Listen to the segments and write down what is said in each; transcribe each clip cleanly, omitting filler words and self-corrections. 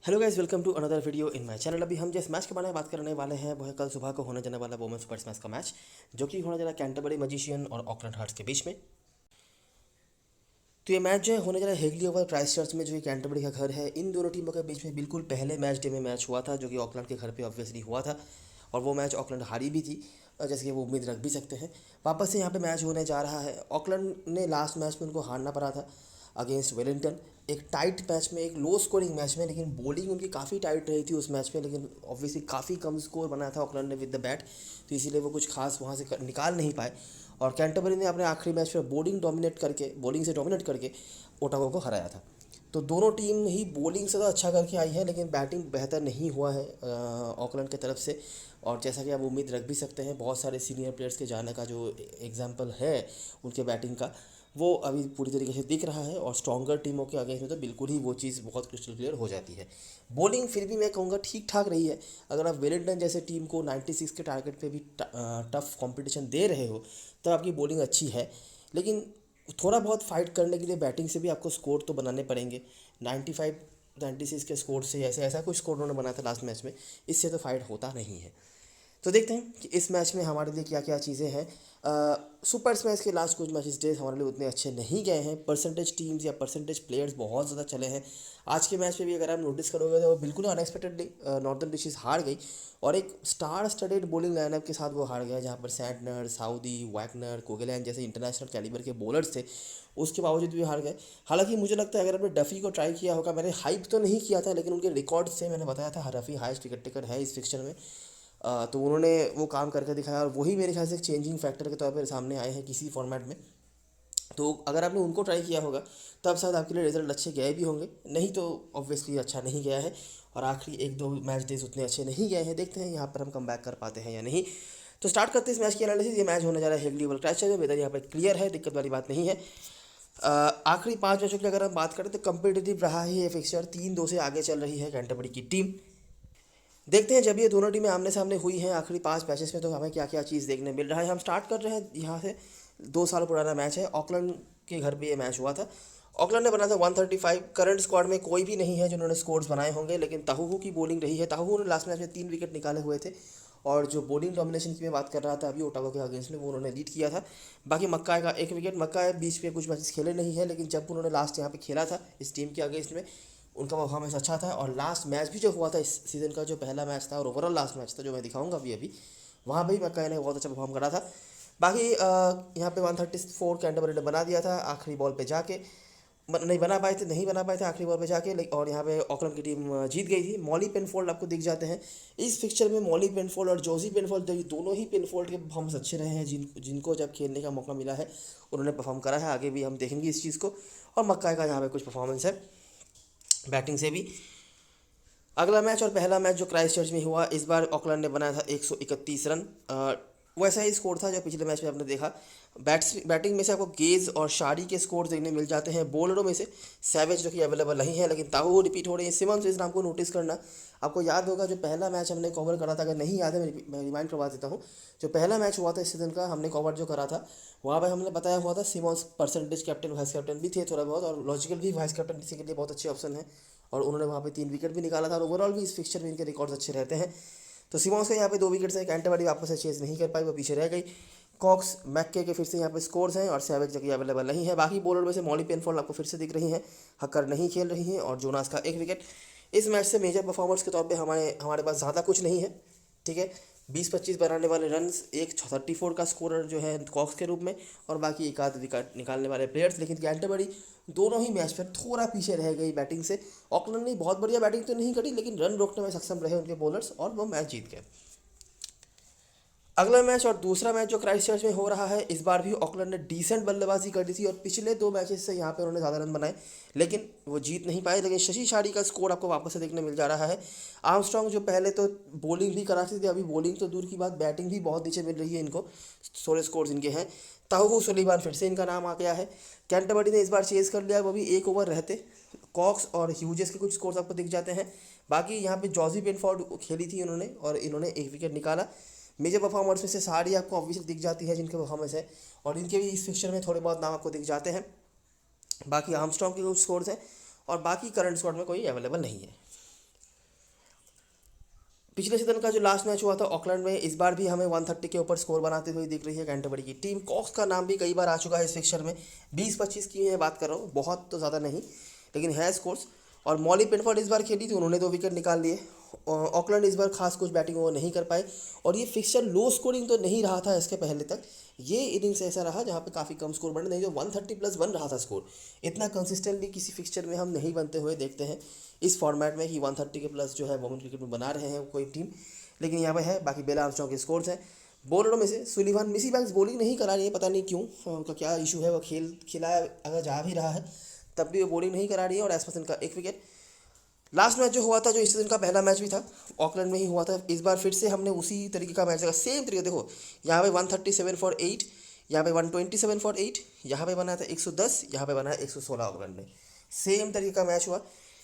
Hello guys, welcome to another video in my channel. अभी हम जिस मैच के बारे में बात करने वाले हैं वो है कल सुबह को होने जाने वाला वुमेन्स फर्स्ट मैच का मैच, जो कि होने जा रहा है कैंटरबरी मैजिशियन और ऑकलैंड हार्ट्स के बीच में। तो ये मैच जो है होने जा रहा है हेगली ओवल क्राइस्टचर्च में, जो कि कैंटरबरी का घर है। इन दोनों टीमों के बीच में बिल्कुल पहले मैच डे में मैच हुआ था, जो कि ऑकलैंड के घर पे ऑब्वियसली हुआ था, और वो मैच ऑकलैंड हारी भी थी, जैसे कि वो उम्मीद रख भी सकते हैं। वापस से यहाँ पे मैच होने जा रहा है। ऑकलैंड ने लास्ट मैच में उनको हारना पड़ा था अगेंस्ट वेलिंगटन, एक टाइट मैच में, एक लो स्कोरिंग मैच में, लेकिन बॉलिंग उनकी काफ़ी टाइट रही थी उस मैच में, लेकिन ऑब्वियसली काफ़ी कम स्कोर बनाया था ऑकलैंड ने विद द बैट, तो इसीलिए वो कुछ खास वहाँ से निकाल नहीं पाए। और कैंटरबरी ने अपने आखिरी मैच में बॉलिंग से डोमिनेट करके ओटागो को हराया था। तो दोनों टीम ही बॉलिंग से तो अच्छा करके आई है, लेकिन बैटिंग बेहतर नहीं हुआ है ऑकलैंड की तरफ से। और जैसा कि आप उम्मीद रख भी सकते हैं, बहुत सारे सीनियर प्लेयर्स के जाने का जो एग्जाम्पल है उनके बैटिंग का, वो अभी पूरी तरीके से दिख रहा है। और स्ट्रॉन्गर टीमों के अगेंस्ट में तो बिल्कुल ही वो चीज़ बहुत क्रिस्टल क्लियर हो जाती है। बॉलिंग फिर भी मैं कहूँगा ठीक ठाक रही है। अगर आप वेलिंगटन जैसे टीम को 96 के टारगेट पे भी टफ कंपटीशन दे रहे हो, तब आपकी बॉलिंग अच्छी है। लेकिन थोड़ा बहुत फाइट करने के लिए बैटिंग से भी आपको स्कोर तो बनाने पड़ेंगे। 95 96 के स्कोर से ऐसे ऐसा कुछ स्कोर उन्होंने बनाया था लास्ट मैच में, इससे तो फाइट होता नहीं है। तो देखते हैं कि इस मैच में हमारे लिए क्या क्या चीज़ें हैं। सुपर मैच के लास्ट कुछ मैचेस डेज हमारे लिए उतने अच्छे नहीं गए हैं। परसेंटेज टीम्स या परसेंटेज प्लेयर्स बहुत ज़्यादा चले हैं। आज के मैच में भी अगर आप नोटिस करोगे तो वो बिल्कुल अनएक्सपेक्टेडली नॉर्दर्न डिशेस हार गई, और एक स्टार स्टडेड बॉलिंग लाइनअप के साथ वो हार गया, जहाँ पर सैंटनर, साउदी, वैगनर, कोगलैंड जैसे इंटरनेशनल कैलिबर के बॉलर्स थे, उसके बावजूद भी हार गए। हालांकि मुझे लगता है अगर आपने डफी को ट्राई किया होगा, मैंने हाइप तो नहीं किया था, लेकिन उनके रिकॉर्ड से मैंने बताया था डफी हाईएस्ट विकेट टेकर है इस फिक्चर में। तो उन्होंने वो काम करके दिखाया, और वही मेरे ख्याल से एक चेंजिंग फैक्टर के तौर पर सामने आए हैं किसी फॉर्मेट में। तो अगर आपने उनको ट्राई किया होगा, तब शायद आपके लिए रिजल्ट अच्छे गए भी होंगे, नहीं तो ऑब्वियसली अच्छा नहीं गया है। और आखिरी एक दो मैच डेज उतने अच्छे नहीं गए हैं। देखते हैं यहाँ पर हम कम बैक कर पाते हैं या नहीं। तो स्टार्ट करते हैं इस मैच की एनालिसिस। ये मैच होने जा रहा है हेगली ओवल क्राइस्टचर्च में। वेदर यहाँ पर क्लियर है, दिक्कत वाली बात नहीं है। आखिरी 5 मैचों की अगर हम बात करें तो कंपिटिटिव रहा है ये फिक्सचर। 3-2 से आगे चल रही है कैंटरबरी की टीम। देखते हैं जब ये दोनों टीमें आमने सामने हुई हैं आखिरी 5 मैचेस में, तो हमें क्या क्या चीज़ देखने मिल रहा है। हम स्टार्ट कर रहे हैं यहाँ से। 2 साल पुराना मैच है, ऑकलैंड के घर पे ये मैच हुआ था। ऑकलैंड ने बना था 135। करंट स्क्वाड में कोई भी नहीं है जिन्होंने स्कोर्स बनाए होंगे, लेकिन ताहू की बॉलिंग रही है। ताहू ने लास्ट मैच में 3 विकेट निकाले हुए थे, और जो बॉलिंग डोमिनेशन की मैं बात कर रहा था अभी ओटागो के अगेंस्ट में, वो उन्होंने लीड किया था। बाकी मक्का का 1 विकेट। मक्का बीच में कुछ मैचेस खेले नहीं है, लेकिन जब उन्होंने लास्ट यहाँ पे खेला था इस टीम के अगेंस्ट में, उनका परफॉर्मेंस अच्छा था। और लास्ट मैच भी जो हुआ था इस सीज़न का, जो पहला मैच था और ओवरऑल लास्ट मैच था, जो मैं दिखाऊंगा अभी अभी, वहाँ पे भी मक्का ने बहुत अच्छा परफॉर्म करा था। बाकी यहाँ पे 134 कैंटरबरी ने बना दिया था आखिरी बॉल पे जाके। नहीं बना पाए थे आखिरी बॉल पे जाके, और यहाँ पे ऑकलैंड की टीम जीत गई थी। मॉली पेनफोल्ड आपको दिख जाते हैं इस फिक्चर में। मॉली पेनफोल्ड और जोजी पेनफोल्ड, दोनों ही पेनफोल्ड के परफॉर्मेंस अच्छे रहे हैं। जिनको जब खेलने का मौका मिला है उन्होंने परफॉर्म करा है। आगे भी हम देखेंगे इस चीज़ को। और मक्का का यहाँ पे कुछ परफॉर्मेंस है बैटिंग से भी। अगला मैच और पहला मैच जो क्राइस्टचर्च में हुआ, इस बार ऑकलैंड ने बनाया था 131 रन। वैसा ही स्कोर था जो पिछले मैच में आपने देखा। बैटिंग में से आपको गेज और शारी के स्कोर देखने मिल जाते हैं। बॉलरों में से सैवेज जो कि अवेलेबल नहीं है, लेकिन ताहू रिपीट हो रही है। सिमंस इस नाम को नोटिस करना। आपको याद होगा जो पहला मैच हमने कवर करा था, अगर नहीं याद है मैं रिमाइंड करवा देता हूँ। जो पहला मैच हुआ था इस सीजन का, हमने कवर जो करा था, वहाँ पर हमने बताया हुआ था Simmons percentage captain vice captain भी थे थोड़ा बहुत, और लॉजिकल भी वाइस कैप्टन किसी के लिए बहुत अच्छे ऑप्शन है। और उन्होंने वहाँ पे 3 विकेट भी निकाला था, और ओवरऑल भी इस फिक्चर में इनके रिकॉर्ड्स अच्छे रहते हैं। तो सिमॉन्स का यहाँ पे 2 विकेट्स हैं। कैंटरबरी वापस से चेज नहीं कर पाई, वो पीछे रह गई। कॉक्स, मैक्के के फिर से यहाँ पे स्कोर्स हैं, और सैवेज जो कि अवेलेबल नहीं है। बाकी बॉलर में से मॉली पेनफोल्ड आपको फिर से दिख रही हैं, हक्कर नहीं खेल रही हैं, और जोनास का 1 विकेट। इस मैच से मेजर परफॉर्मर्स के तौर पे हमारे हमारे पास ज़्यादा कुछ नहीं है, ठीक है। 20-25 बनाने वाले रन्स, एक 34 का स्कोरर जो है कॉक्स के रूप में, और बाकी एक आध विकेट निकालने वाले प्लेयर्स। लेकिन कैंटरबरी दोनों ही मैच पर थोड़ा पीछे रह गई बैटिंग से। ऑकलैंड ने बहुत बढ़िया बैटिंग तो नहीं करी, लेकिन रन रोकने में सक्षम रहे उनके बॉलर्स, और वो मैच जीत गए। अगला मैच और दूसरा मैच जो क्राइस्टचर्च में हो रहा है, इस बार भी ऑकलैंड ने डिसेंट बल्लेबाजी कर दी थी, और पिछले 2 मैचेस से यहाँ पे उन्होंने ज़्यादा रन बनाए, लेकिन वो जीत नहीं पाए। लेकिन शशि शारी का स्कोर आपको वापस से देखने मिल जा रहा है। आर्मस्ट्रॉन्ग जो पहले तो बॉलिंग भी कराते थे, अभी बॉलिंग तो दूर की बात, बैटिंग भी बहुत नीचे मिल रही है इनको। 16 स्कोर्स इनके हैं। ताहू सुलेमान फिर से इनका नाम आ गया है। कैंटरबरी ने इस बार चेज़ कर लिया, वो भी 1 ओवर रहते। कॉक्स और ह्यूजेस के कुछ स्कोर्स आपको दिख जाते हैं। बाकी यहाँ पे जॉजी पेनफोर्ड खेली थी उन्होंने, और इन्होंने 1 विकेट निकाला। मेजर परफॉर्मर्स में से सारी आपको ऑब्वियसली दिख जाती है जिनके परफॉर्मेंस है, और इनके भी इस फिक्चर में थोड़े बहुत नाम आपको दिख जाते हैं। बाकी आर्मस्ट्रॉन्ग के कुछ स्कोर्स हैं, और बाकी करंट स्क्वाड में कोई अवेलेबल नहीं है। पिछले सीजन का जो लास्ट मैच हुआ था ऑकलैंड में, इस बार भी हमें 130 के ऊपर स्कोर बनाते हुए दिख रही है कैंटरबरी की टीम। कॉक्स का नाम भी कई बार आ चुका है इस फिक्चर में, 20-25 की है बात कर रहा हूँ, बहुत तो ज़्यादा नहीं लेकिन है स्कोर्स। और मॉली पेनफोर्ड इस बार खेली थी, उन्होंने 2 विकेट निकाल लिए। ऑकलैंड इस बार खास कुछ बैटिंग वो नहीं कर पाए, और ये फिक्चर लो स्कोरिंग तो नहीं रहा था इसके पहले तक। ये इनिंग्स ऐसा रहा जहाँ पे काफ़ी कम स्कोर बने, नहीं जो 130+ बन रहा था स्कोर। इतना कंसिस्टेंटली किसी फिक्चर में हम नहीं बनते हुए देखते हैं इस फॉर्मेट में कि 130 के प्लस जो है वुमेन क्रिकेट में बना रहे हैं कोई टीम, लेकिन यहाँ पे है। बाकी बेल आर्मस्ट्रॉन्ग के स्कोर्स हैं। बॉलरों में से सुलिवान मिसी बैंक्स बॉलिंग नहीं करा रही है, पता नहीं क्यों, उनका क्या इशू है। वो खिला अगर जा भी रहा है तब भी वो बॉलिंग नहीं करा रही है। और एस्पसन का 1 विकेट। लास्ट मैच जो हुआ था, जो इस सीजन का पहला मैच भी था, ऑकलैंड में ही हुआ था। इस बार फिर से हमने उसी तरीके का मैच देखा, सेम तरीके। देखो यहाँ पे 137 फॉर 8, यहाँ पे 127 फॉर 8, यहाँ पे बना था 110, यहाँ पे बना है 116 ऑकलैंड में। सेम तरीके का मैच हुआ।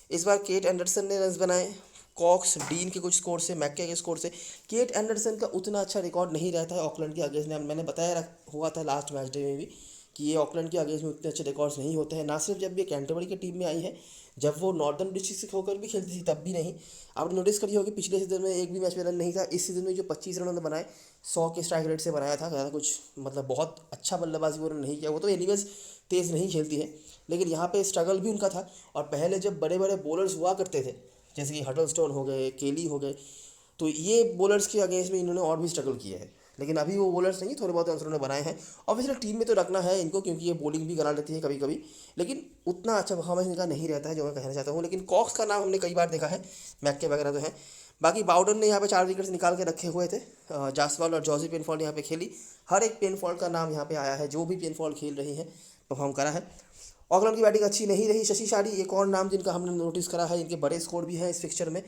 इस बार केट एंडरसन ने रन बनाए, कॉक्स, डीन के कुछ स्कोर से, मैक्के के स्कोर से। केट एंडरसन का उतना अच्छा रिकॉर्ड नहीं रहता है ऑकलैंड के अगेंस्ट में, मैंने बताया हुआ था लास्ट मैच डे में भी कि ये ऑकलैंड के अगेंस्ट में उतने अच्छे रिकॉर्ड्स नहीं होते हैं। ना सिर्फ जब ये कैंटरबरी की टीम में आई है, जब वो नॉर्दर्न डिस्ट्रिक्ट से होकर भी खेलती थी तब भी नहीं। आपने नोटिस करी होगी पिछले सीजन में एक भी मैच में रन नहीं था। इस सीजन में जो 25 रन उन्होंने बनाए, 100 के स्ट्राइक रेट से बनाया था, ज़्यादा कुछ मतलब बहुत अच्छा बल्लेबाजी वो नहीं किया। वो तो एनीवेज तेज़ नहीं खेलती है, लेकिन यहाँ पे स्ट्रगल भी उनका था। और पहले जब बड़े बड़े बॉलर्स हुआ करते थे, जैसे कि हटलस्टोन हो गए, केली हो गए, तो ये बॉलर्स के अगेंस्ट में इन्होंने और भी स्ट्रगल किया है। लेकिन अभी वो बॉलर्स नहीं, थोड़े बहुत आंसर उन्होंने बनाए हैं। ऑब्वियसली टीम में तो रखना है इनको, क्योंकि ये बॉलिंग भी करा लेती है कभी कभी, लेकिन उतना अच्छा परफॉर्मेंस इनका नहीं रहता है जो मैं कहना चाहता हूँ। लेकिन कॉक्स का नाम हमने कई बार देखा है, मैक्के वगैरह तो है। बाकी बाउडन ने यहाँ पे 4 विकेट्स निकाल के रखे हुए थे। जासवाल और जॉसी पेनफॉल्ड यहाँ पे खेली। हर एक पेनफॉल्ड का नाम यहाँ पे आया है, जो भी पेनफॉल्ड खेल रही है परफॉर्म करा है। ऑकलैंड की बैटिंग अच्छी नहीं रही। शशि शारी एक और नाम जिनका हमने नोटिस करा है, इनके बड़े स्कोर भी हैं इस फिक्चर में।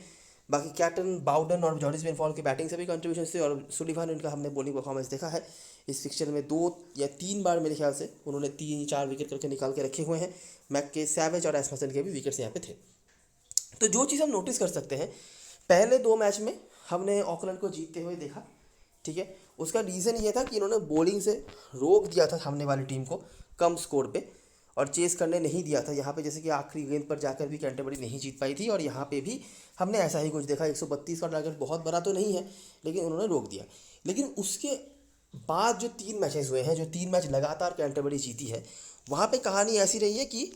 बाकी कैप्टन, बाउडन और जॉर्जिस बेनफॉल की बैटिंग से भी कंट्रीब्यूशन से, और सुलिवान इनका हमने बॉलिंग परफॉर्मेंस देखा है इस फिक्चर में। 2 या 3 बार मेरे ख्याल से उन्होंने 3-4 विकेट करके निकाल के रखे हुए हैं। मैक्के, सैवेज और एस्मसन के भी विकेट्स यहाँ पे थे। तो जो चीज़ हम नोटिस कर सकते हैं, पहले 2 मैच में हमने ऑकलैंड को जीतते हुए देखा, ठीक है। उसका रीज़न ये था कि इन्होंने बॉलिंग से रोक दिया था सामने वाली टीम को कम स्कोर पे, और चेस करने नहीं दिया था। यहाँ पे जैसे कि आखिरी गेंद पर जाकर भी कैंटरबरी नहीं जीत पाई थी, और यहाँ पे भी हमने ऐसा ही कुछ देखा। 132 का टारगेट बहुत बड़ा तो नहीं है, लेकिन उन्होंने रोक दिया। लेकिन उसके बाद जो 3 मैचेस हुए हैं, जो 3 मैच लगातार कैंटरबरी जीती है, वहाँ पे कहानी ऐसी रही है कि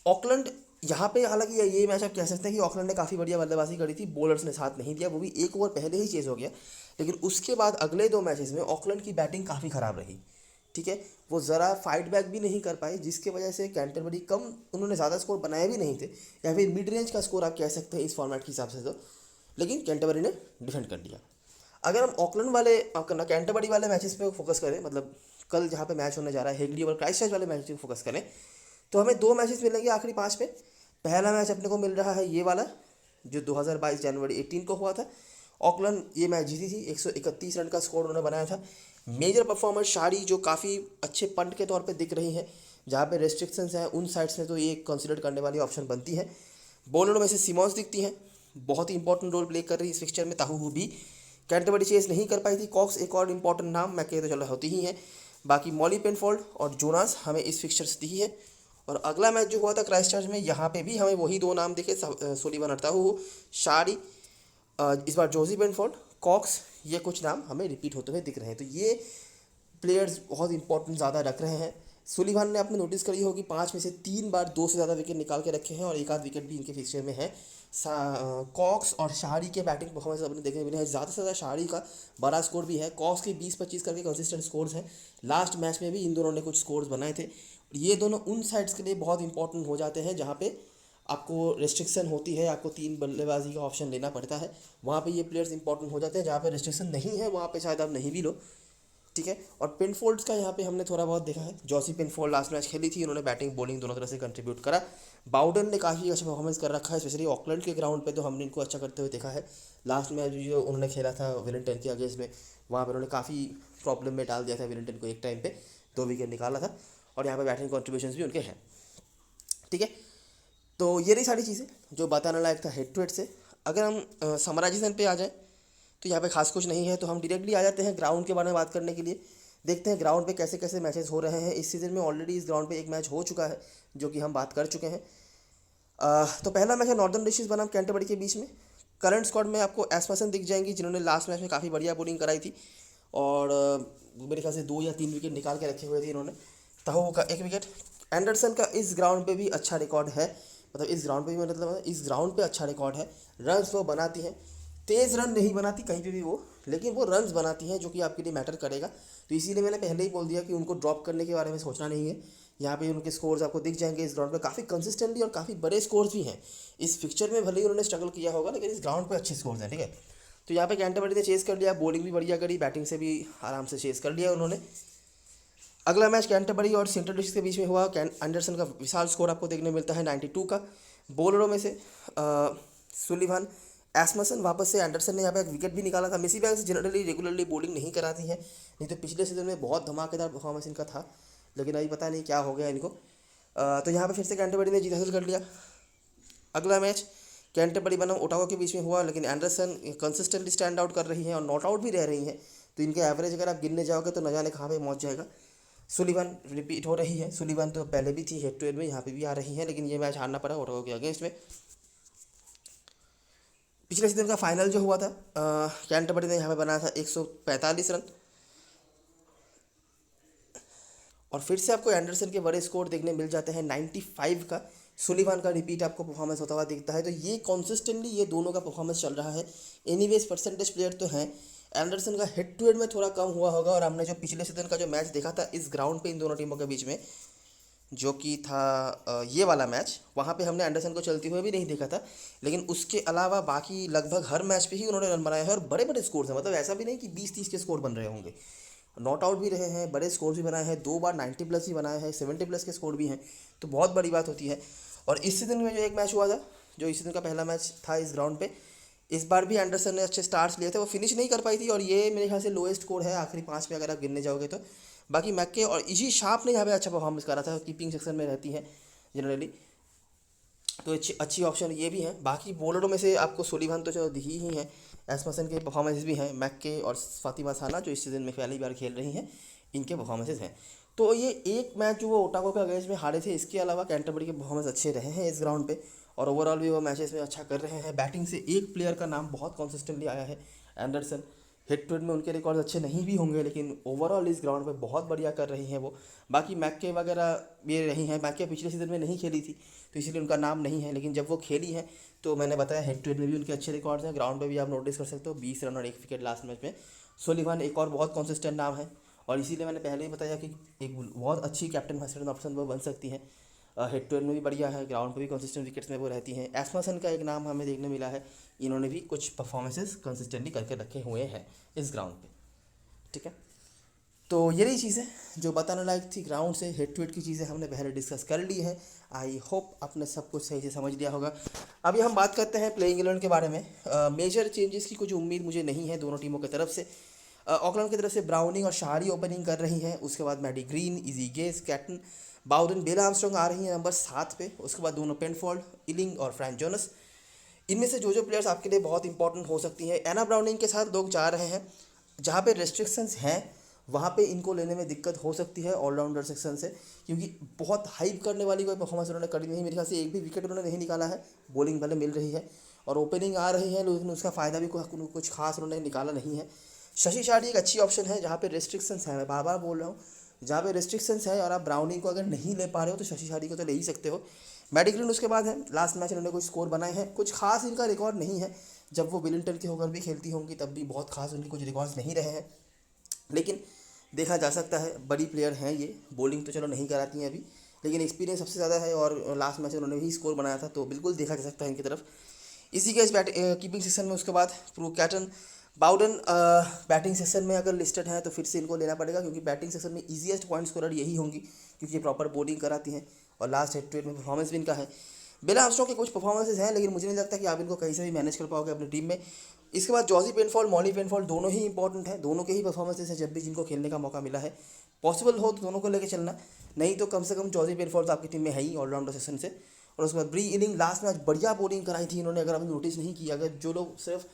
ऑकलैंड यहाँ पे, हालांकि ये मैच आप कह सकते हैं कि ऑकलैंड ने काफ़ी बढ़िया बल्लेबाजी करी थी, बॉलर्स ने साथ नहीं दिया, वो भी 1 ओवर पहले ही चेज हो गया। लेकिन उसके बाद अगले 2 मैचेस में ऑकलैंड की बैटिंग काफ़ी ख़राब रही, ठीक है। वो ज़रा फाइट बैक भी नहीं कर पाए, जिसके वजह से कैंटरबरी कम, उन्होंने ज़्यादा स्कोर बनाए भी नहीं थे, या फिर मिड रेंज का स्कोर आप कह सकते हैं इस फॉर्मेट के हिसाब से तो। लेकिन कैंटरबरी ने डिफेंड कर लिया। अगर हम ऑकलैंड वाले, कैंटरबरी वाले मैचेस पे फोकस करें, मतलब कल जहाँ पे मैच होने जा रहा है हेगली और क्राइस्टचर्च वाले मैच पे फोकस करें, तो हमें 2 मैचेस मिलेंगे आखिरी 5 पे। पहला मैच अपने को मिल रहा है ये वाला, जो 2022 जनवरी 18 को हुआ था। ऑकलैंड ये मैच जीती थी, 131 रन का स्कोर उन्होंने बनाया था। मेजर परफॉर्मर शारी, जो काफ़ी अच्छे पंट के तौर पे दिख रही हैं, जहाँ पे रेस्ट्रिक्शंस हैं उन साइड्स में तो ये कंसिडर करने वाली ऑप्शन बनती है। बॉलरों में से सिमॉन्स दिखती हैं, बहुत ही इंपॉर्टेंट रोल प्ले कर रही है इस फिक्चर में। ताहू भी कैंटरबरी चेस नहीं कर पाई थी। कॉक्स एक और इंपॉर्टेंट नाम, मैं कह तो चलो होती ही है। बाकी मॉली पेनफोल्ड और जोनास हमें इस फिक्चर से दिखी है। और अगला मैच जो हुआ था क्राइस्टचर्च में, यहाँ पे भी हमें वही 2 नाम दिखे, सुलिवान और ताहू, शारी, इस बार जोजी बेनफोर्ड, कॉक्स, ये कुछ नाम हमें रिपीट होते हुए दिख रहे हैं। तो ये प्लेयर्स बहुत इंपॉर्टेंट ज़्यादा रख रहे हैं। सुलिवान ने आपने नोटिस करी होगी 5 में से 3 बार 2 से ज़्यादा विकेट निकाल के रखे हैं, और 1 आध विकेट भी इनके फिक्चर में है। कॉक्स और शारी के बैटिंग परफॉर्मेंस अपने देखने मिले हैं। ज़्यादा से ज़्यादा शारी का बड़ा स्कोर भी है, कॉक्स के 20-25 करके कंसिस्टेंट स्कोर्स हैं। लास्ट मैच में भी इन दोनों ने कुछ स्कोर्स बनाए थे। ये दोनों उन साइड्स के लिए बहुत इंपॉर्टेंट हो जाते हैं जहाँ पे आपको रेस्ट्रिक्शन होती है, आपको 3 बल्लेबाजी का ऑप्शन लेना पड़ता है। वहाँ पे ये प्लेयर्स इंपॉर्टेंट हो जाते हैं। जहाँ पे रेस्ट्रिक्शन नहीं है वहाँ पे शायद आप नहीं भी लो, ठीक है। और पेनफोल्ड्स का यहाँ पे हमने थोड़ा बहुत देखा है। जॉसी पेनफोल्ड लास्ट मैच खेली थी, उन्होंने बैटिंग बॉलिंग दोनों तरह से कंट्रीब्यूट करा। बाउडन ने काफ़ी अच्छा परफॉर्मेंस कर रखा है, स्पेशली ऑकलैंड के ग्राउंड पे तो हमने इनको अच्छा करते हुए देखा है। लास्ट मैच जो उन्होंने खेला था वेलिंगटन के अगेंस्ट में, वहाँ पर उन्होंने काफ़ी प्रॉब्लम में डाल दिया था वेलिंगटन को, एक टाइम पे 2 विकेट निकाला था, और यहाँ पर बैटिंग कॉन्ट्रीब्यूशन भी उनके हैं, ठीक है। तो ये रही सारी चीज़ें जो बताने लायक था हेड टू हेड से। अगर हम समराइजेशन पे आ जाए तो यहाँ पे खास कुछ नहीं है, तो हम डायरेक्टली आ जाते हैं ग्राउंड के बारे में बात करने के लिए। देखते हैं ग्राउंड पे कैसे कैसे मैचेस हो रहे हैं इस सीज़न में। ऑलरेडी इस ग्राउंड पे एक मैच हो चुका है जो कि हम बात कर चुके हैं। तो पहला मैच है नॉर्दर्न डिस्ट्रिक्ट बनाम कैंटरबरी के बीच में। करंट स्क्वाड में आपको एस्मसन दिख जाएंगी, जिन्होंने लास्ट मैच में काफ़ी बढ़िया बॉलिंग कराई थी और मेरे ख्याल से 2 या 3 विकेट निकाल के रखे हुए थे इन्होंने। ताहो का 1 विकेट। एंडरसन का इस ग्राउंड पे भी अच्छा रिकॉर्ड है, मतलब इस ग्राउंड पे भी, मतलब इस ग्राउंड पे अच्छा रिकॉर्ड है। रन्स वो बनाती हैं, तेज़ रन नहीं बनाती कहीं पे भी वो, लेकिन वो रन्स बनाती हैं जो कि आपके लिए मैटर करेगा। तो इसीलिए मैंने पहले ही बोल दिया कि उनको ड्रॉप करने के बारे में सोचना नहीं है। यहाँ पे उनके स्कोर्स आपको दिख जाएंगे इस ग्राउंड पे, काफ़ी कंसिस्टेंटली और काफ़ी बड़े स्कोर्स भी हैं। इस फिक्चर में भले ही उन्होंने स्ट्रगल किया होगा, लेकिन इस ग्राउंड पे अच्छे स्कोर्स हैं, ठीक है। तो यहाँ पे कैंटरबरी ने चेस कर लिया, बॉलिंग भी बढ़िया करी, बैटिंग से भी आराम से चेस कर लिया उन्होंने। अगला मैच कैंटरबरी और सेंट्रल डिस्ट्रिक्ट के बीच में हुआ। एंडरसन का विशाल स्कोर आपको देखने मिलता है 92 का। बॉलरों में से सुलिवान, एस्मसन, वापस से एंडरसन ने यहाँ पे एक विकेट भी निकाला था। मिसी बैंक्स जनरली रेगुलरली बॉलिंग नहीं कराती हैं, नहीं तो पिछले सीजन में बहुत धमाकेदार परफॉर्मेंस इनका था, लेकिन अभी पता नहीं क्या हो गया इनको। तो यहाँ पे फिर से कैंटरबरी ने जीत हासिल कर लिया। अगला मैच कैंटरबरी बनाम ओटावा के बीच में हुआ, लेकिन एंडरसन कंसिस्टेंटली स्टैंड आउट कर रही हैं और नॉट आउट भी रह रही हैं, तो इनके एवरेज अगर आप गिनने जाओगे तो न जाने कहाँ पे पहुँच जाएगा। सुलिवान रिपीट हो रही है, सुलिवान तो पहले भी थी हेड टू हेड में, यहाँ पे भी आ रही हैं, लेकिन ये मैच हारना पड़ा ओटावा के अगेंस्ट में। पिछले सीजन का फाइनल जो हुआ था, कैंटरबरी ने यहाँ पे बनाया था 145 रन, और फिर से आपको एंडरसन के बड़े स्कोर देखने मिल जाते हैं 95 का। सुलिवान का रिपीट आपको परफॉर्मेंस होता हुआ दिखता है, तो ये कॉन्सिस्टेंटली ये दोनों का परफॉर्मेंस चल रहा है। एनीवेज परसेंटेज प्लेयर तो हैं। एंडरसन का हेड टू हेड में थोड़ा कम हुआ होगा, और हमने जो पिछले सीजन का जो मैच देखा था इस ग्राउंड पे इन दोनों टीमों के बीच में, जो कि था ये वाला मैच, वहाँ पे हमने एंडरसन को चलते हुए भी नहीं देखा था, लेकिन उसके अलावा बाकी लगभग हर मैच पे ही उन्होंने रन बनाए हैं और बड़े बड़े स्कोर्स हैं। मतलब ऐसा भी नहीं कि 20-30 के स्कोर बन रहे होंगे, नॉट आउट भी रहे हैं, बड़े स्कोर भी बनाए हैं, 2 बार 90 प्लस भी बनाए हैं, 70 प्लस के स्कोर भी हैं, तो बहुत बड़ी बात होती है। और इस सीजन में जो एक मैच हुआ था, जो इस सीजन का पहला मैच था इस ग्राउंड पे, इस बार भी एंडरसन ने अच्छे स्टार्ट्स लिए थे, वो फिनिश नहीं कर पाई थी, और ये मेरे ख्याल से लोएस्ट स्कोर है आखिरी 5 में अगर आप गिनने जाओगे तो। बाकी मैक्के और इजी शार्प ने यहाँ पे अच्छा परफॉर्मेंस करा था, कीपिंग सेक्शन में रहती हैं जनरली, तो अच्छी ऑप्शन ये भी है। बाकी बॉलरों में से आपको सुलिवान तो चलो दिखी ही हैं, एस्मसन के परफॉर्मेंस भी हैं, मैक्के और फातिमा साना जो इस सीज़न में पहली बार खेल रही हैं, इनके परफॉर्मेंसेज हैं। तो ये एक मैच जो वो ओटागो के अगेंस्ट में हारे थे, इसके अलावा कैंटरबरी के परफॉर्मेंस अच्छे रहे हैं इस ग्राउंड पे, और ओवरऑल भी वो मैचेस में अच्छा कर रहे हैं। बैटिंग से एक प्लेयर का नाम बहुत कंसिस्टेंटली आया है, एंडरसन। हेड टू हेड में उनके रिकॉर्ड अच्छे नहीं भी होंगे, लेकिन ओवरऑल इस ग्राउंड पे बहुत बढ़िया कर रही हैं वो। बाकी मैक्के वगैरह भी रही हैं, मैक्के पिछले सीजन में नहीं खेली थी तो इसीलिए उनका नाम नहीं है, लेकिन जब वो खेली हैं तो मैंने बताया हेड टू हेड में भी उनके अच्छे रिकॉर्ड्स हैं। ग्राउंड पे भी आप नोटिस कर सकते हो 20 रन और 1 विकेट लास्ट मैच में। सुलिवान एक और बहुत कॉन्सिस्टेंट नाम है, और इसीलिए मैंने पहले ही बताया कि एक बहुत अच्छी कैप्टन वाइस कैप्टन ऑप्शन वो बन सकती हैं। हेड टू हेड में भी बढ़िया है, ग्राउंड पे भी कंसिस्टेंट विकेट्स में वो रहती हैं। एस्मसन का एक नाम हमें देखने मिला है, इन्होंने भी कुछ परफॉर्मेंसेस कंसिस्टेंटली करके रखे हुए हैं इस ग्राउंड पे, ठीक है। तो ये रही चीज़ें जो बताने लायक थी ग्राउंड से, हेड टू हेड की चीज़ें हमने पहले डिस्कस कर ली है। आई होप आपने सब कुछ सही से समझ लिया होगा। अभी हम बात करते हैं प्लेइंग 11 के बारे में। मेजर चेंजेस की कुछ उम्मीद मुझे नहीं है दोनों टीमों की तरफ से। ऑकलैंड की तरफ से ब्राउनिंग और शारी ओपनिंग कर रही हैं, उसके बाद Maddy Green, Izzy Gaze, Caton, Bowden, Bella Armstrong आ रही हैं नंबर 7 पे, उसके बाद दोनों पेनफोल्ड, इलिंग और फ्रैंक जोनस। इनमें से जो प्लेयर्स आपके लिए बहुत इंपॉर्टेंट हो सकती हैं, एना ब्राउनिंग के साथ लोग जा रहे हैं, जहाँ पे रेस्ट्रिक्शंस हैं वहाँ पे इनको लेने में दिक्कत हो सकती है ऑलराउंडर सेक्शन से, क्योंकि बहुत हाइप करने वाली कोई परफॉर्मेंस उन्होंने करी नहीं। मेरे ख्याल से एक भी विकेट उन्होंने नहीं निकाला है, बॉलिंग भले मिल रही है और ओपनिंग आ रही है, लेकिन उसका फ़ायदा भी कुछ खास उन्होंने निकाला नहीं है। शशि शारी एक अच्छी ऑप्शन है जहाँ पे रेस्ट्रिक्शंस हैं, मैं बार बार बोल रहा हूँ, जहाँ पे रेस्ट्रिक्शंस है और आप ब्राउनिंग को अगर नहीं ले पा रहे हो तो शशि शारी को तो ले ही सकते हो। मैडिग्रीन उसके बाद है, लास्ट मैच इन्होंने कुछ स्कोर बनाए हैं, कुछ खास इनका रिकॉर्ड नहीं है। जब वो विलिंगटन के होकर भी खेलती होंगी तब भी बहुत खास उनके कुछ रिकॉर्ड्स नहीं रहे हैं, लेकिन देखा जा सकता है बड़ी प्लेयर हैं ये। बॉलिंग तो चलो नहीं कराती हैं अभी, लेकिन एक्सपीरियंस सबसे ज़्यादा है और लास्ट मैच उन्होंने भी स्कोर बनाया था, तो बिल्कुल देखा जा सकता है इनकी तरफ। इसी के इस कीपिंग सेक्शन में उसके बाद प्रो कैटन, बाउडन बैटिंग सेक्शन में अगर लिस्टेड हैं तो फिर से इनको लेना पड़ेगा, क्योंकि बैटिंग सेक्शन में ईजीएस्ट पॉइंट स्कोरर यही होंगी, क्योंकि ये प्रॉपर बॉलिंग कराती हैं और लास्ट हेड टू हेड में परफॉर्मेंस भी इनका है। बेला आर्मस्ट्रॉन्ग के कुछ परफॉर्मेंसेज हैं, लेकिन मुझे नहीं लगता कि आप इनको कहीं से भी मैनेज कर पाओगे अपनी टीम में। इसके बाद जॉजी पेनफॉल्ड, मॉली पेनफॉल्ड दोनों ही इंपॉर्टेंट हैं, दोनों के ही परफॉर्मेंसेज हैं जब भी जिनको खेलने का मौका मिला है। पॉसिबल हो तो दोनों को लेकर चलना, नहीं तो कम से कम जॉजी पेनफॉल्ड आपकी टीम में है ही ऑलराउंडर सेशन से। और उसके बाद ब्री इनिंग, लास्ट मैच बढ़िया बॉलिंग कराई थी इन्होंने, अगर आपने नोटिस नहीं किया, अगर जो लोग सिर्फ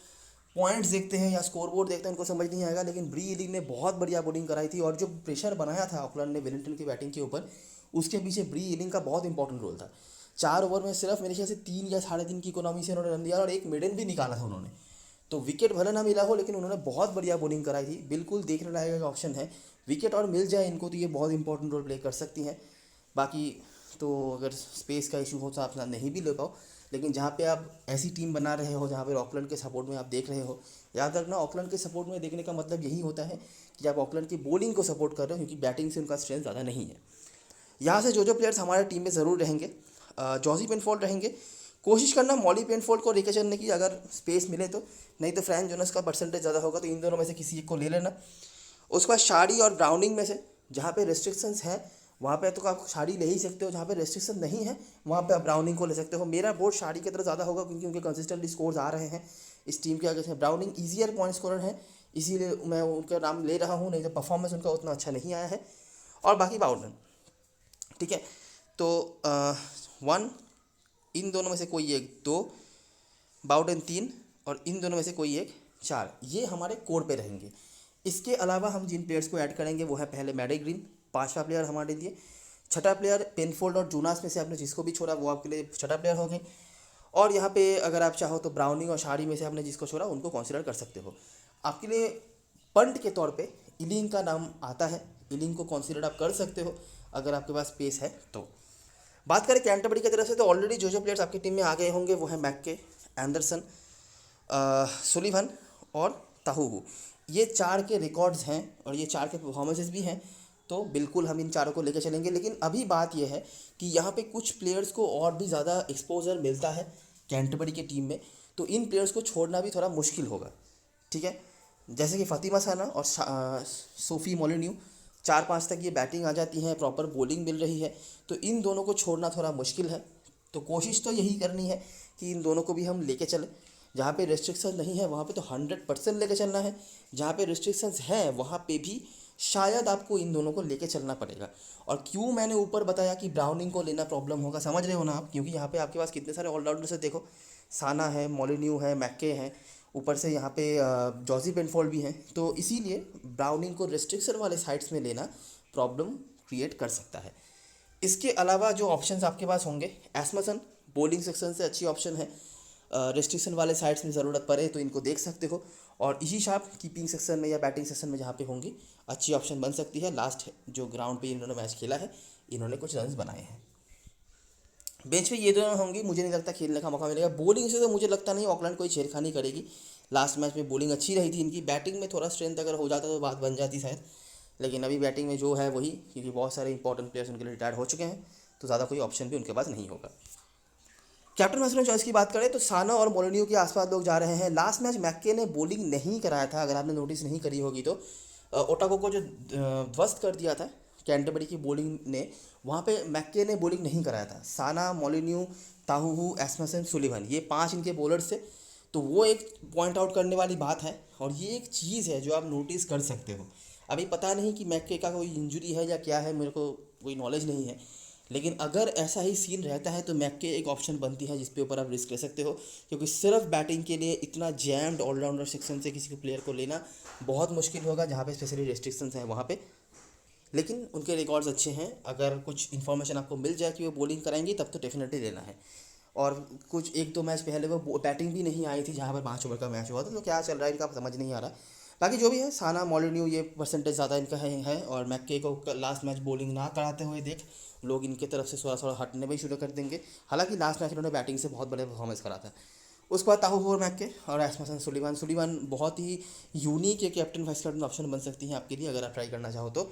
पॉइंट्स देखते हैं या स्कोर बोर्ड देखते हैं उनको समझ नहीं आएगा, लेकिन ब्री इनिंग ने बहुत बढ़िया बॉलिंग कराई थी, और जो प्रेशर बनाया था ऑकलैंड ने विलिंगटन की बैटिंग के ऊपर, उसके पीछे ब्री इनिंग का बहुत इंपॉर्टेंट रोल था। 4 ओवर में सिर्फ मेरे ख्याल से 3 या 3.5 की इकोनॉमी से उन्होंने रन दिया और एक मिडन भी निकाला था उन्होंने। तो विकेट भले ना मिला हो लेकिन उन्होंने बहुत बढ़िया बॉलिंग कराई थी। बिल्कुल देखने लायक एक ऑप्शन है, विकेट और मिल जाए इनको तो ये बहुत इंपॉर्टेंट रोल प्ले कर सकती हैं। बाकी तो अगर स्पेस का इशू हो तो आप नहीं भी ले पाओ, लेकिन जहाँ पे आप ऐसी टीम बना रहे हो जहाँ पे ऑकलैंड के सपोर्ट में आप देख रहे हो, याद रखना ऑकलैंड के सपोर्ट में देखने का मतलब यही होता है कि आप ऑकलैंड की बॉलिंग को सपोर्ट कर रहे हो, क्योंकि बैटिंग से उनका स्ट्रेंथ ज़्यादा नहीं है। यहाँ से जो प्लेयर्स हमारे टीम में ज़रूर रहेंगे, जॉसी पेनफोल्ड रहेंगे। कोशिश करना मॉली पेनफोल्ड को लेकर चलने की अगर स्पेस मिले तो, नहीं तो फ्रैंक जोनास का परसेंटेज ज़्यादा होगा तो इन दोनों में से किसी एक को ले लेना। उसके बाद शार्डी और ब्राउनिंग में से जहाँ पे रेस्ट्रिक्शंस हैं वहाँ पे तो आप शार्डी ले ही सकते हो, जहाँ पे रेस्ट्रिक्शन नहीं है वहाँ पे आप ब्राउनिंग को ले सकते हो। मेरा वोट शार्डी की तरफ ज़्यादा होगा क्योंकि उनके कंसिस्टेंटली स्कोर्स आ रहे हैं इस टीम के आगे से। ब्राउनिंग ईजियर पॉइंट स्कोरर है, इसीलिए मैं उनका नाम ले रहा हूँ, नहीं तो परफॉर्मेंस उनका उतना अच्छा नहीं आया है। और बाकी बाउडन, ठीक है। तो 1, इन दोनों में से कोई एक 2, बाउडन 3 और इन दोनों में से कोई एक 4, ये हमारे कोर पे रहेंगे। इसके अलावा हम जिन प्लेयर्स को ऐड करेंगे वो है पहले मैडी ग्रीन, 5वां प्लेयर हमारे लिए। 6ठा प्लेयर पेनफोल्ड और जूनास में से आपने जिसको भी छोड़ा वो आपके लिए 6ठा प्लेयर हो गए। और यहाँ पे अगर आप चाहो तो ब्राउनिंग और शारी में से आपने जिसको छोड़ा उनको कंसिडर कर सकते हो। आपके लिए पंट के तौर पे इलिंग का नाम आता है, इलिंग को कंसिडर आप कर सकते हो अगर आपके पास स्पेस है तो। बात करें कैंटरबरी की तरफ से तो ऑलरेडी जो प्लेयर्स आपकी टीम में आ गए होंगे वो है मैक्के, एंडरसन, सुलिवन और ताहू। ये 4 के रिकॉर्ड्स हैं और ये 4 के परफॉर्मेंसेस भी हैं, तो बिल्कुल हम इन चारों को लेकर चलेंगे। लेकिन अभी बात यह है कि यहाँ पे कुछ प्लेयर्स को और भी ज़्यादा एक्सपोजर मिलता है कैंटरबरी की टीम में, तो इन प्लेयर्स को छोड़ना भी थोड़ा मुश्किल होगा, ठीक है। जैसे कि फातिमा साना और सोफ़ी मोलिन्यू, 4-5 तक ये बैटिंग आ जाती हैं, प्रॉपर बॉलिंग मिल रही है, तो इन दोनों को छोड़ना थोड़ा मुश्किल है। तो कोशिश तो यही करनी है कि इन दोनों को भी हम लेके चलें। जहाँ पे रिस्ट्रिक्शन नहीं है वहाँ पे तो 100% लेके चलना है, जहाँ पे रिस्ट्रिक्शंस हैं वहाँ पे भी शायद आपको इन दोनों को लेके चलना पड़ेगा। और क्यों मैंने ऊपर बताया कि ब्राउनिंग को लेना प्रॉब्लम होगा, समझ रहे हो ना आप, क्योंकि यहाँ पे आपके पास कितने सारे ऑलराउंडर्स है। देखो साना है, मोलिन्यू है, मैक्के हैं, ऊपर से यहाँ पे जॉसी पेनफोल्ड भी हैं, तो इसीलिए ब्राउनिंग को रिस्ट्रिक्शन वाले साइड्स में लेना प्रॉब्लम क्रिएट कर सकता है। इसके अलावा जो ऑप्शंस आपके पास होंगे, एस्मसन बॉलिंग सेक्शन से अच्छी ऑप्शन है, रेस्ट्रिक्शन वाले साइड्स में ज़रूरत पड़े तो इनको देख सकते हो। और इसी शाप कीपिंग सेक्शन में या बैटिंग सेक्शन में जहाँ पे होंगी अच्छी ऑप्शन बन सकती है। लास्ट जो ग्राउंड पे इन्होंने मैच खेला है इन्होंने कुछ रन्स बनाए हैं। बेंच पे ये दोनों होंगी, मुझे नहीं लगता खेलने का मौका मिलेगा। बॉलिंग से तो मुझे लगता नहीं ऑकलैंड कोई छेड़खानी करेगी। लास्ट मैच में बॉलिंग अच्छी रही थी इनकी, बैटिंग में थोड़ा स्ट्रेंथ अगर हो जाता तो बात बन जाती शायद, लेकिन अभी बैटिंग में जो है वही, क्योंकि बहुत सारे इंपॉर्टेंट प्लेयर्स उनके लिए रिटायर्ड हो चुके हैं, तो ज़्यादा कोई ऑप्शन भी उनके पास नहीं होगा। कैप्टन मैच चॉइस की बात करें तो साना और मोलिन्यू के आसपास लोग जा रहे हैं। लास्ट मैच मैक्के ने बॉलिंग नहीं कराया था, अगर आपने नोटिस नहीं करी होगी तो। ओटागो को जो ध्वस्त कर दिया था कैंटरबरी की बॉलिंग ने, वहाँ पे मैक्के ने बॉलिंग नहीं कराया था। साना, मोलिन्यू, ताहू, एस्मसन, सुलिवन, ये 5 इनके बॉलर्स थे, तो वो एक पॉइंट आउट करने वाली बात है। और ये एक चीज़ है जो आप नोटिस कर सकते हो। अभी पता नहीं कि मैक्के का कोई इंजरी है या क्या है, मेरे को कोई नॉलेज नहीं है, लेकिन अगर ऐसा ही सीन रहता है तो मैक्के एक ऑप्शन बनती है जिसपे ऊपर आप रिस्क ले सकते हो, क्योंकि सिर्फ बैटिंग के लिए इतना जैम्ड ऑलराउंडर सेक्शन से किसी को प्लेयर को लेना बहुत मुश्किल होगा, जहाँ पे स्पेशली रेस्ट्रिक्शंस हैं वहाँ पे। लेकिन उनके रिकॉर्ड्स अच्छे हैं, अगर कुछ इन्फॉर्मेशन आपको मिल जाए कि वो बॉलिंग कराएंगी तब तो डेफिनेटली लेना है। और कुछ 1-2 मैच पहले वो बैटिंग भी नहीं आई थी जहाँ पर 5 ओवर का मैच हुआ था, तो क्या चल रहा है इनका समझ नहीं आ रहा। बाकी जो भी है, साना, मोलिन्यू, ये परसेंटेज ज़्यादा इनका है। और मैक्के को लास्ट मैच बॉलिंग ना कराते हुए देख लोग इनके तरफ से थोड़ा थोड़ा हटने भी शुरू कर देंगे। हालांकि लास्ट मैच इन्होंने बैटिंग से बहुत बड़े परफॉर्मेंस करा था। उसके बाद ताहू और मैक्के और एस्मसन, सुलिवन बहुत ही यूनिक एक कैप्टन वाइस कैप्टन ऑप्शन बन सकती हैं आपके लिए अगर आप ट्राई करना चाहो तो।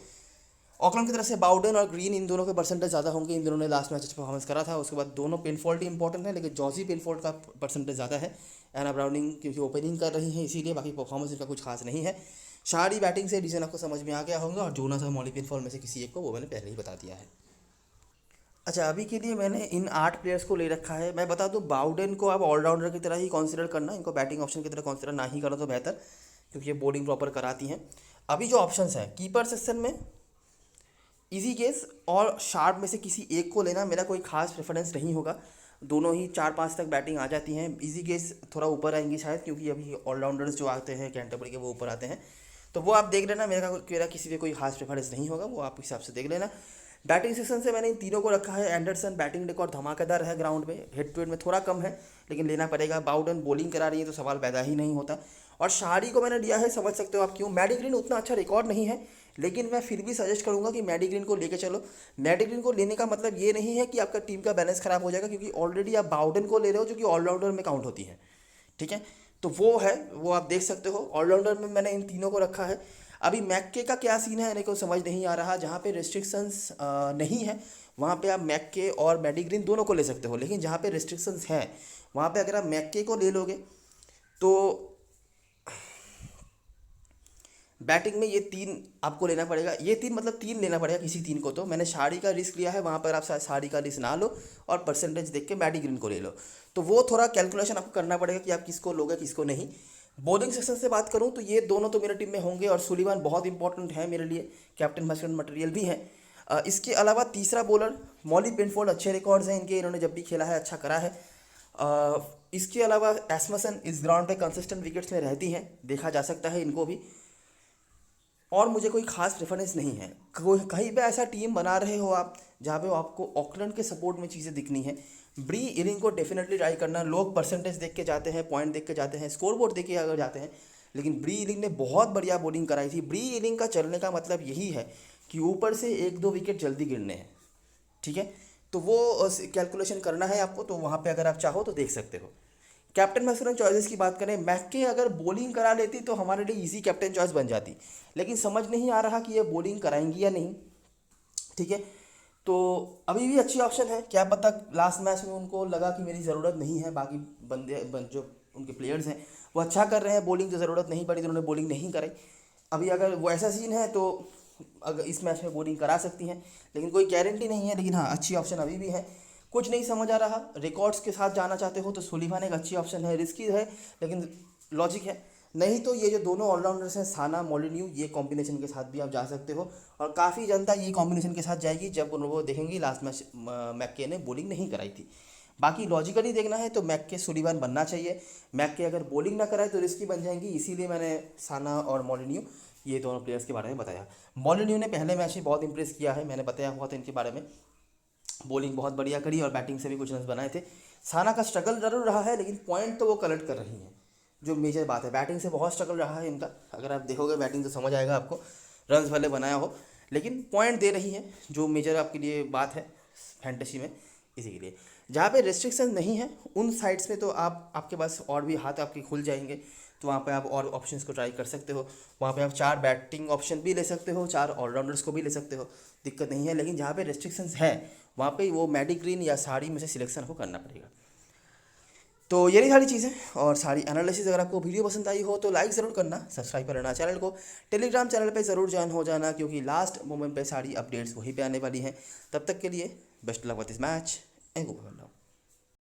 ऑकलैंड की तरफ से बाउडन और ग्रीन, इन दोनों के परसेंटेज ज़्यादा होंगे, इन दोनों ने लास्ट मैच अच्छा परफॉर्मेंस करा था। उसके बाद दोनों पेनफोल्ड ही इंपॉर्टेंट है, लेकिन जॉसी पेनफोल्ड का परसेंटेज ज़्यादा है। एना ब्राउनिंग क्योंकि ओपनिंग कर रही है इसीलिए, बाकी परफॉर्मेंस इनका कुछ खास नहीं है। शारी बैटिंग से रीज़न आपको समझ में आ गया होगा, और जोनास और मॉली पेनफोल्ड में से किसी एक को वो मैंने पहले ही बता दिया है। अच्छा, अभी के लिए मैंने इन 8 प्लेयर्स को ले रखा है। मैं बता दूं, बाउडन को आप ऑलराउंडर की तरह ही कंसिडर करना, इनको बैटिंग ऑप्शन की तरह कंसिडर ना ही करो तो बेहतर, क्योंकि ये बॉलिंग प्रॉपर कराती हैं। अभी जो ऑप्शंस हैं कीपर सेक्शन में इजी गेस और शार्प में से किसी एक को लेना, मेरा कोई खास प्रेफरेंस नहीं होगा। दोनों ही 4-5 तक बैटिंग आ जाती हैं। इजी गेस थोड़ा ऊपर आएंगी शायद, क्योंकि अभी ऑलराउंडर्स जो आते हैं कैंटरबरी के वो ऊपर आते हैं, तो वो आप देख लेना। मेरा किसी पे कोई खास प्रेफरेंस नहीं होगा, वो आप हिसाब से देख लेना। बैटिंग सेक्शन से मैंने इन तीनों को रखा है। एंडरसन बैटिंग रिकॉर्ड धमाकेदार है ग्राउंड में, हेड टू हेड में थोड़ा कम है लेकिन लेना पड़ेगा। बाउडन बॉलिंग करा रही है तो सवाल पैदा ही नहीं होता। और शारी को मैंने लिया है, समझ सकते हो आप क्यों। मैडी ग्रीन उतना अच्छा रिकॉर्ड नहीं है लेकिन मैं फिर भी सजेस्ट करूंगा कि मैडी ग्रीन को लेके चलो। मैडी ग्रीन को लेने का मतलब ये नहीं है कि आपका टीम का बैलेंस खराब हो जाएगा, क्योंकि ऑलरेडी आप बाउडन को ले रहे हो जो कि ऑलराउंडर में काउंट होती है, ठीक है। तो वो है, वो आप देख सकते हो। ऑलराउंडर में मैंने इन तीनों को रखा है। अभी मैक्के का क्या सीन है मेरे को समझ नहीं आ रहा। जहाँ पे रिस्ट्रिक्शंस नहीं है वहाँ पे आप मैक्के और मैडी ग्रीन दोनों को ले सकते हो, लेकिन जहाँ पे रिस्ट्रिक्शंस है वहाँ पे अगर आप मैक्के को ले लोगे तो बैटिंग में ये तीन आपको लेना पड़ेगा। ये तीन मतलब तीन लेना पड़ेगा किसी तीन को। तो मैंने शारी का रिस्क लिया है, वहाँ पर आप शारी का रिस्क ना लो और परसेंटेज देख के मैडी ग्रीन को ले लो। तो वो थोड़ा कैलकुलेशन आपको करना पड़ेगा कि आप किसको लोगे किसको नहीं। बॉलिंग सेक्शन से बात करूँ तो ये दोनों तो मेरे टीम में होंगे और सुलीवान बहुत इंपॉर्टेंट है मेरे लिए, कैप्टन मैच मटेरियल भी है। इसके अलावा तीसरा बॉलर मॉली पेनफोर्ड, अच्छे रिकॉर्ड्स हैं इनके, इन्होंने जब भी खेला है अच्छा करा है। इसके अलावा एस्मसन इस ग्राउंड पे कंसिस्टेंट विकेट्स में रहती हैं, देखा जा सकता है इनको भी। और मुझे कोई खास प्रेफरेंस नहीं है। कहीं पे ऐसा टीम बना रहे हो आप जहाँ पे आपको ऑकलैंड के सपोर्ट में चीज़ें दिखनी है, ब्री इलिंग को डेफिनेटली ट्राई करना। लोग परसेंटेज देख के जाते हैं, पॉइंट देख के जाते हैं, स्कोर बोर्ड देख के अगर जाते हैं, लेकिन ब्री इलिंग ने बहुत बढ़िया बॉलिंग कराई थी। ब्री इलिंग का चलने का मतलब यही है कि ऊपर से 1-2 विकेट जल्दी गिरने हैं, ठीक है। तो वो कैलकुलेशन करना है आपको, तो वहाँ पे अगर आप चाहो तो देख सकते हो। कैप्टन मैक्सवेल चॉइसेस की बात करें, मैक्के अगर बॉलिंग करा लेती तो हमारे लिए इजी कैप्टन चॉइस बन जाती, लेकिन समझ नहीं आ रहा कि ये बॉलिंग कराएंगी या नहीं, ठीक है। तो अभी भी अच्छी ऑप्शन है, क्या पता लास्ट मैच में उनको लगा कि मेरी ज़रूरत नहीं है, बाकी जो उनके प्लेयर्स हैं वो अच्छा कर रहे हैं, बॉलिंग की ज़रूरत नहीं पड़ी तो उन्होंने बॉलिंग नहीं कराई। अभी अगर वो ऐसा सीन है तो अगर इस मैच में बॉलिंग करा सकती हैं, लेकिन कोई गारंटी नहीं है। लेकिन हाँ, अच्छी ऑप्शन अभी भी है। कुछ नहीं समझ आ रहा, रिकॉर्ड्स के साथ जाना चाहते हो तो सुलीवान एक अच्छी ऑप्शन है, रिस्की है लेकिन लॉजिक है। नहीं तो ये जो दोनों ऑलराउंडर्स हैं साना मोलिन्यू, ये कॉम्बिनेशन के साथ भी आप जा सकते हो। और काफ़ी जनता ये कॉम्बिनेशन के साथ जाएगी जब वो देखेंगी लास्ट मैच मैक्के ने बॉलिंग नहीं कराई थी। बाकी लॉजिकली देखना है तो मैक्के सुलीवान बनना चाहिए। मैक्के अगर बॉलिंग ना कराए तो रिस्की बन जाएंगी, इसीलिए मैंने साना और मोलिन्यू ये दोनों प्लेयर्स के बारे में बताया। मोलिन्यू ने पहले मैच में बहुत इंप्रेस किया है, मैंने बताया हुआ था इनके बारे में, बॉलिंग बहुत बढ़िया करी और बैटिंग से भी कुछ रन बनाए थे। साना का स्ट्रगल जरूर रहा है लेकिन पॉइंट तो वो कलेक्ट कर रही हैं, जो मेजर बात है। बैटिंग से बहुत स्ट्रगल रहा है इनका, अगर आप देखोगे बैटिंग तो समझ आएगा आपको, रन्स भले बनाया हो लेकिन पॉइंट दे रही है, जो मेजर आपके लिए बात है फैंटेसी में। इसी के लिए जहाँ पे रेस्ट्रिक्शन नहीं है उन साइड्स में तो आपके पास और भी हाथ आपके खुल जाएंगे, तो वहाँ पे आप और ऑप्शंस को ट्राई कर सकते हो। वहाँ पे आप 4 बैटिंग ऑप्शन भी ले सकते हो, 4 ऑलराउंडर्स को भी ले सकते हो, दिक्कत नहीं है। लेकिन जहाँ पे रेस्ट्रिक्शंस है वहाँ पे वो मैडी ग्रीन या साड़ी में से सिलेक्शन को करना पड़ेगा। तो यही सारी चीज़ें और सारी एनालिसिस। अगर आपको वीडियो पसंद आई हो तो लाइक ज़रूर करना, सब्सक्राइब करना चैनल को, टेलीग्राम चैनल पे ज़रूर ज्वाइन हो जाना, क्योंकि लास्ट मोमेंट पे सारी अपडेट्स वहीं पे आने वाली हैं। तब तक के लिए best luck with this match and go.